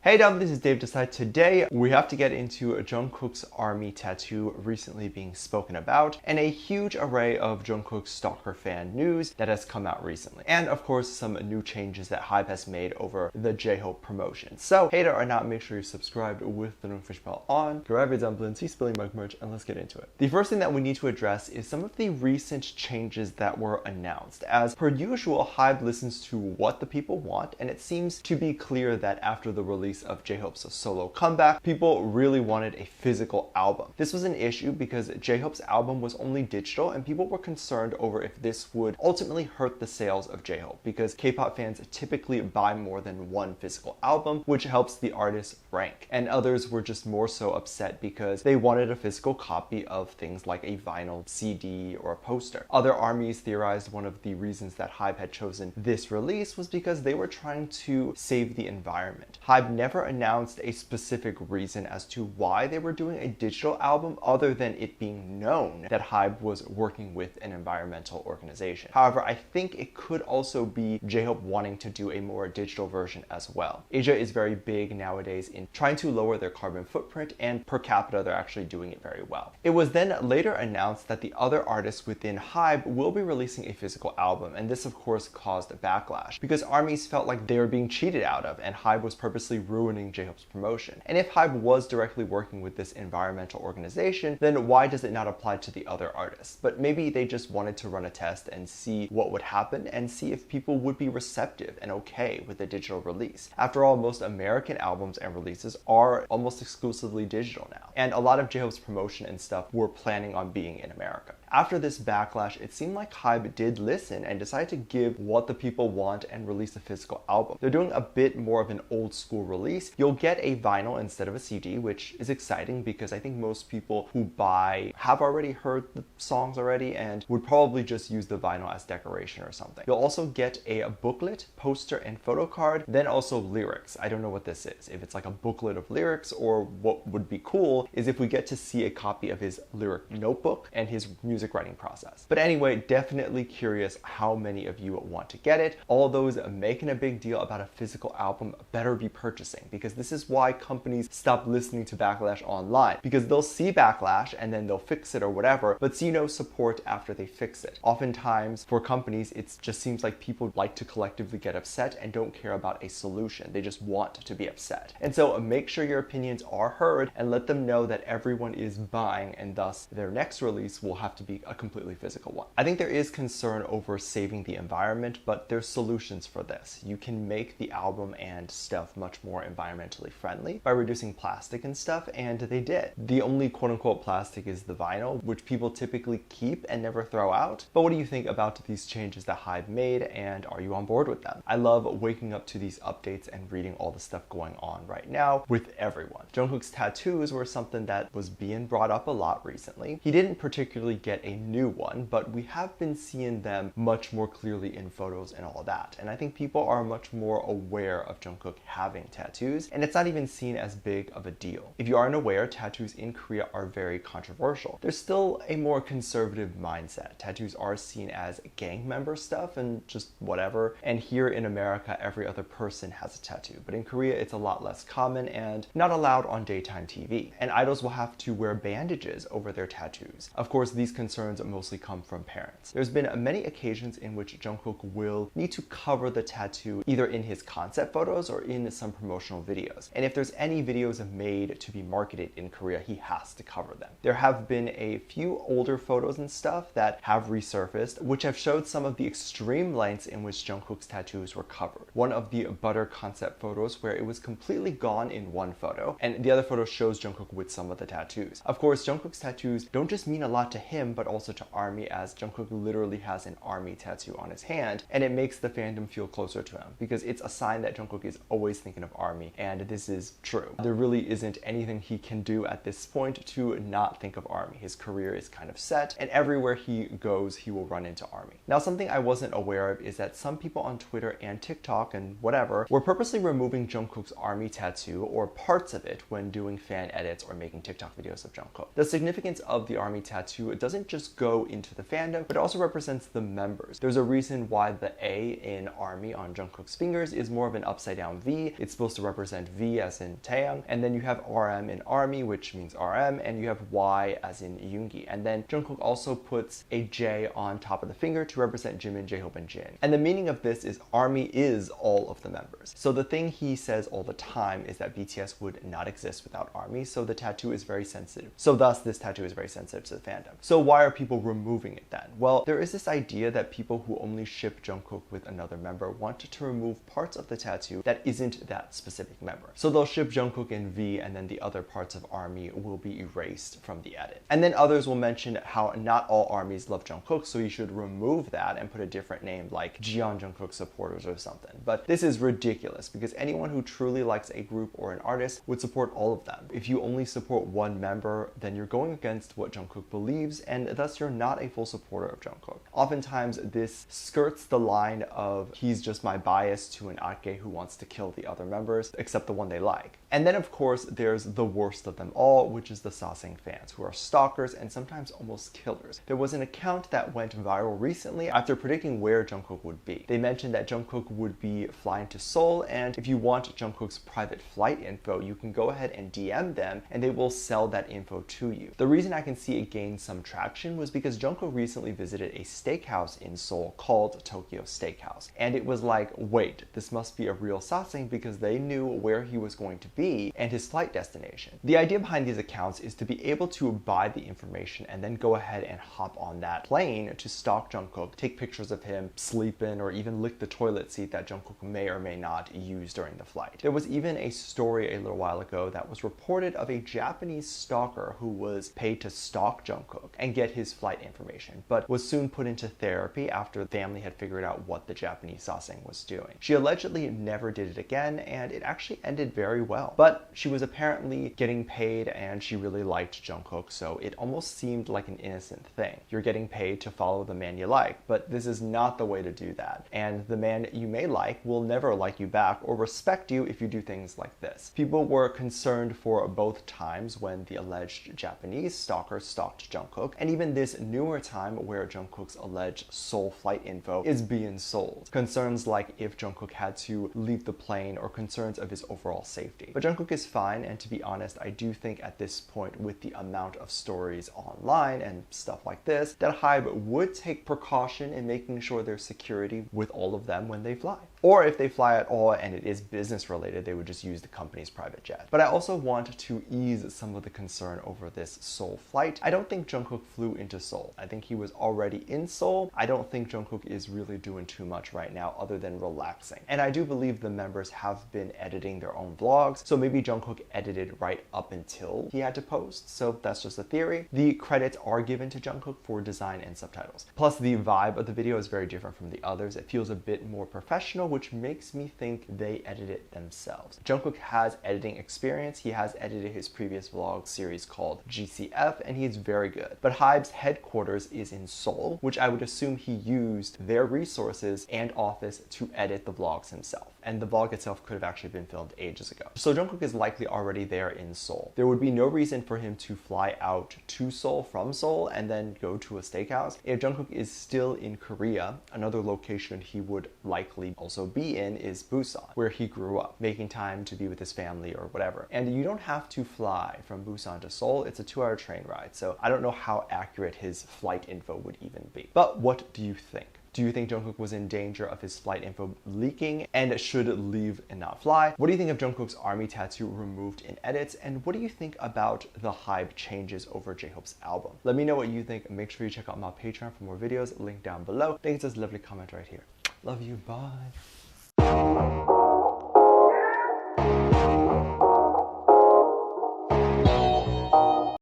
Hey Dom, this is Dave Desai. Today we have to get into Jung Kook's army tattoo recently being spoken about and a huge array of Jung Kook's stalker fan news that has come out recently. And of course some new changes that HYBE has made over the J-Hope promotion. So hater or not, make sure you're subscribed with the notification bell on, grab your dumplings, see spilling mug merch, and let's get into it. The first thing that we need to address is some of the recent changes that were announced. As per usual, HYBE listens to what the people want, and it seems to be clear that after the release of J-Hope's solo comeback, people really wanted a physical album. This was an issue because J-Hope's album was only digital and people were concerned over if this would ultimately hurt the sales of J-Hope because K-pop fans typically buy more than one physical album, which helps the artist rank. And others were just more so upset because they wanted a physical copy of things like a vinyl, CD, or a poster. Other armies theorized one of the reasons that HYBE had chosen this release was because they were trying to save the environment. HYBE never announced a specific reason as to why they were doing a digital album other than it being known that HYBE was working with an environmental organization. However, I think it could also be J-Hope wanting to do a more digital version as well. Asia is very big nowadays in trying to lower their carbon footprint, and per capita they're actually doing it very well. It was then later announced that the other artists within HYBE will be releasing a physical album, and this of course caused a backlash because armies felt like they were being cheated out of and HYBE was purposely ruining J-Hope's promotion. And if HYBE was directly working with this environmental organization, then why does it not apply to the other artists? But maybe they just wanted to run a test and see what would happen and see if people would be receptive and okay with the digital release. After all, most American albums and releases are almost exclusively digital now. And a lot of J-Hope's promotion and stuff were planning on being in America. After this backlash, it seemed like HYBE did listen and decided to give what the people want and release a physical album. They're doing a bit more of an old school release. You'll get a vinyl instead of a CD, which is exciting because I think most people who buy have already heard the songs already and would probably just use the vinyl as decoration or something. You'll also get a booklet, poster, and photo card, then also lyrics. I don't know what this is, if it's like a booklet of lyrics, or what would be cool is if we get to see a copy of his lyric notebook and his music writing process. But anyway, definitely curious how many of you want to get it. All those making a big deal about a physical album better be purchasing, because this is why companies stop listening to backlash online, because they'll see backlash and then they'll fix it or whatever, but see no support after they fix it. Oftentimes for companies, it just seems like people like to collectively get upset and don't care about a solution. They just want to be upset. And so make sure your opinions are heard and let them know that everyone is buying, and thus their next release will have to be a completely physical one. I think there is concern over saving the environment, but there's solutions for this. You can make the album and stuff much more environmentally friendly by reducing plastic and stuff, and they did. The only quote-unquote plastic is the vinyl, which people typically keep and never throw out. But what do you think about these changes that HYBE made, and are you on board with them? I love waking up to these updates and reading all the stuff going on right now with everyone. Jung Kook's tattoos were something that was being brought up a lot recently. He didn't particularly get a new one, but we have been seeing them much more clearly in photos and all that. And I think people are much more aware of Jung Kook having tattoos, and it's not even seen as big of a deal. If you aren't aware, tattoos in Korea are very controversial. There's still a more conservative mindset. Tattoos are seen as gang member stuff and just whatever. And here in America, every other person has a tattoo. But in Korea, it's a lot less common and not allowed on daytime TV. And idols will have to wear bandages over their tattoos. Of course, these concerns mostly come from parents. There's been many occasions in which Jung Kook will need to cover the tattoo either in his concept photos or in some promotional videos. And if there's any videos made to be marketed in Korea, he has to cover them. There have been a few older photos and stuff that have resurfaced, which have showed some of the extreme lengths in which Jung Kook's tattoos were covered. One of the Butter concept photos where it was completely gone in one photo, and the other photo shows Jung Kook with some of the tattoos. Of course, Jung Kook's tattoos don't just mean a lot to him, but also to ARMY, as Jung Kook literally has an ARMY tattoo on his hand, and it makes the fandom feel closer to him because it's a sign that Jung Kook is always thinking of ARMY, and this is true. There really isn't anything he can do at this point to not think of ARMY. His career is kind of set, and everywhere he goes, he will run into ARMY. Now, something I wasn't aware of is that some people on Twitter and TikTok and whatever were purposely removing Jung Kook's ARMY tattoo or parts of it when doing fan edits or making TikTok videos of Jung Kook. The significance of the ARMY tattoo doesn't doesn't just go into the fandom, but also represents the members. There's a reason why the A in ARMY on Jungkook's fingers is more of an upside down V. It's supposed to represent V as in Taeyang, and then you have RM in ARMY, which means RM, and you have Y as in Yoongi. And then Jungkook also puts a J on top of the finger to represent Jimin, J-Hope, and Jin. And the meaning of this is ARMY is all of the members. So the thing he says all the time is that BTS would not exist without ARMY, so the tattoo is very sensitive. So thus, this tattoo is very sensitive to the fandom. So why are people removing it then? Well, there is this idea that people who only ship Jungkook with another member wanted to remove parts of the tattoo that isn't that specific member. So they'll ship Jungkook in V, and then the other parts of ARMY will be erased from the edit. And then others will mention how not all ARMYs love Jungkook, so you should remove that and put a different name like Jiyeon Jungkook supporters or something. But this is ridiculous because anyone who truly likes a group or an artist would support all of them. If you only support one member, then you're going against what Jungkook believes, and thus you're not a full supporter of Jungkook. Oftentimes this skirts the line of he's just my bias to an ake who wants to kill the other members, except the one they like. And then of course there's the worst of them all, which is the sasaeng fans, who are stalkers and sometimes almost killers. There was an account that went viral recently after predicting where Jungkook would be. They mentioned that Jungkook would be flying to Seoul, and if you want Jungkook's private flight info, you can go ahead and DM them and they will sell that info to you. The reason I can see it gained some traction was because Jungkook recently visited a steakhouse in Seoul called Tokyo Steakhouse. And it was like, wait, this must be a real sasaeng because they knew where he was going to be and his flight destination. The idea behind these accounts is to be able to buy the information and then go ahead and hop on that plane to stalk Jungkook, take pictures of him sleeping, or even lick the toilet seat that Jungkook may or may not use during the flight. There was even a story a little while ago that was reported of a Japanese stalker who was paid to stalk Jungkook and get his flight information, but was soon put into therapy after the family had figured out what the Japanese sasaeng was doing. She allegedly never did it again, and it actually ended very well. But she was apparently getting paid and she really liked Jungkook, so it almost seemed like an innocent thing. You're getting paid to follow the man you like, but this is not the way to do that. And the man you may like will never like you back or respect you if you do things like this. People were concerned for both times when the alleged Japanese stalker stalked Jungkook, and even this newer time where Jungkook's alleged Seoul flight info is being sold. Concerns like if Jungkook had to leave the plane or concerns of his overall safety. But Jungkook is fine, and to be honest, I do think at this point, with the amount of stories online and stuff like this, that HYBE would take precaution in making sure there's security with all of them when they fly. Or if they fly at all and it is business related, they would just use the company's private jet. But I also want to ease some of the concern over this Seoul flight. I don't think Jungkook flew into Seoul. I think he was already in Seoul. I don't think Jungkook is really doing too much right now other than relaxing. And I do believe the members have been editing their own vlogs, so maybe Jungkook edited right up until he had to post. So that's just a theory. The credits are given to Jungkook for design and subtitles. Plus the vibe of the video is very different from the others. It feels a bit more professional, which makes me think they edited it themselves. Jungkook has editing experience. He has edited his previous vlog series called GCF, and he's very good. But HYBE'S headquarters is in Seoul, which I would assume he used their resources and office to edit the vlogs himself. And the vlog itself could have actually been filmed ages ago. So Jungkook is likely already there in Seoul. There would be no reason for him to fly out to Seoul from Seoul and then go to a steakhouse. If Jungkook is still in Korea, another location he would likely also be in is Busan, where he grew up, making time to be with his family or whatever. And you don't have to fly from Busan to Seoul. It's a 2-hour train ride. So I don't know how accurate his flight info would even be. But what do you think? Do you think Jungkook was in danger of his flight info leaking and should leave and not fly? What do you think of Jungkook's ARMY tattoo removed in edits? And what do you think about the HYBE changes over J-Hope's album? Let me know what you think. Make sure you check out my Patreon for more videos, link down below. Thanks for this lovely comment right here. Love you, bye.